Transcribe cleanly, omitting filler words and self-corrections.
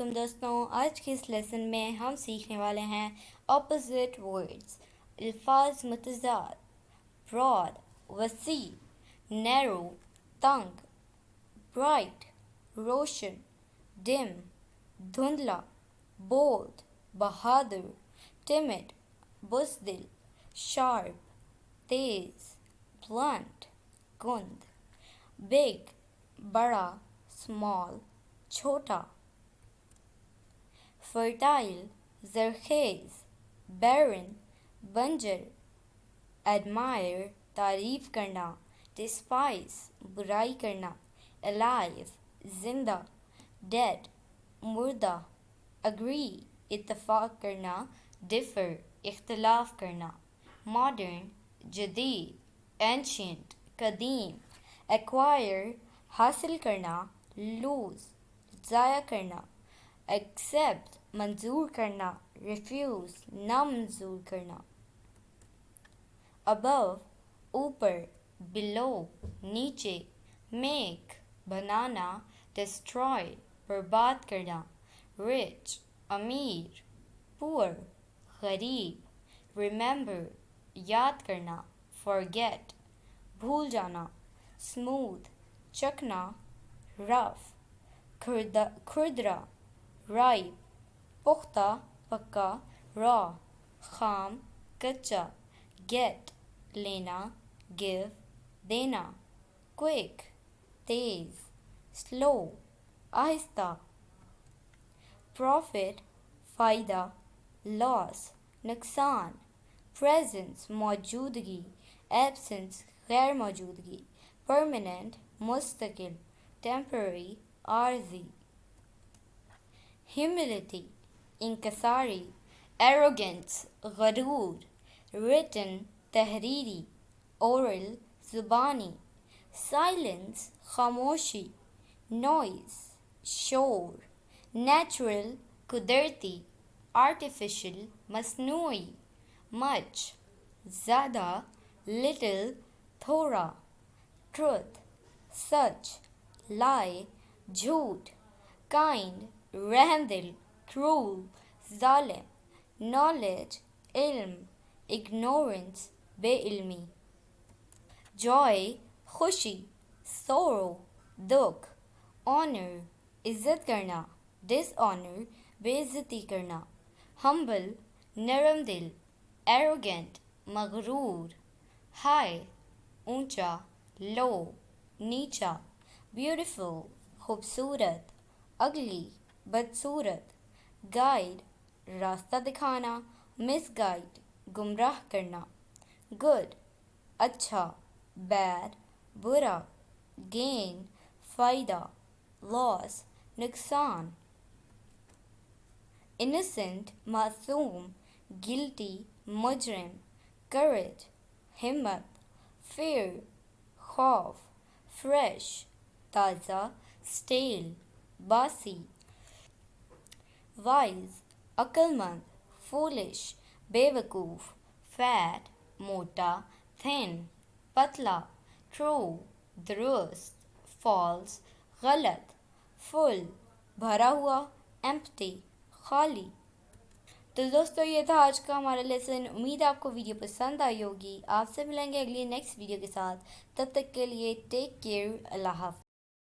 علیکم دوستوں، آج کے اس لیسن میں ہم سیکھنے والے ہیں اپوزٹ ورڈز، الفاظ متضاد، براڈ وسیع، نیرو تنگ، برائٹ روشن، ڈم دھندلا، بولڈ بہادر، ٹمڈ بزدل، شارپ تیز، بلنٹ کند، بگ بڑا، اسمال چھوٹا، فرٹائل زرخیز، بیرن بنجر، ایڈمائر تعریف کرنا، ڈسپائز برائی کرنا، الائیو زندہ، ڈیڈ مردہ، اگری اتفاق کرنا، ڈفر اختلاف کرنا، ماڈرن جدید، اینشینٹ قدیم، ایکوائر حاصل کرنا، لوز ضائع کرنا، ایکسیپٹ منظور کرنا، ریفیوز نامنظور کرنا، ابو اوپر، بلو نیچے، میک بنانا، ڈسٹرائے برباد کرنا، رچ امیر، پور غریب، ریممبر یاد کرنا، فارگیٹ بھول جانا، اسموتھ چکنا، رف کھردرا، رائپ پختہ پکا، را خام کچا، گیٹ لینا، گیو دینا، کوئک تیز، سلو آہستہ، پروفٹ فائدہ، لاس نقصان، پریزنس موجودگی، ایبسنس غیر موجودگی، پرماننٹ مستقل، ٹیمپرری عارضی، ہیوملٹی انکساری، ایروگنس غرور، ریٹن تحریری، اورل زبانی، سائلنس خاموشی، نوائز شور، نیچرل قدرتی، آرٹیفیشل مصنوعی، مچ زیادہ، لٹل تھوڑا، ٹروتھ سچ، لائے جھوٹ، کائنڈ رحم دل، کرول ظالم، نالج علم، اگنورنس بے علمی، جوائے خوشی، سورو دکھ، آنر عزت کرنا، ڈس آنر بے عزتی کرنا، ہمبل نرم دل، ایروگینٹ مغرور، ہائی اونچا، لو نیچا، بیوٹیفل خوبصورت، اگلی بدصورت، گائیڈ راستہ دکھانا، مس گائیڈ گمراہ کرنا، گڈ اچھا، بیڈ برا، گین فائدہ، لاس نقصان، انسنٹ معصوم، گلٹی مجرم، کریج ہمت، فیئر خوف، فریش تازہ، اسٹیل باسی، وائز عقل مند، فولش بے وقوف، فیٹ موٹا، تھن پتلا، ٹرو درست، فالس غلط، فل بھرا ہوا، ایمپٹی خالی۔ تو دوستو یہ تھا آج کا ہمارا لیسن، امید ہے آپ کو ویڈیو پسند آئی ہوگی۔ آپ سے ملیں گے اگلی نیکسٹ ویڈیو کے ساتھ، تب تک کے لیے ٹیک کیئر، اللہ حافظ۔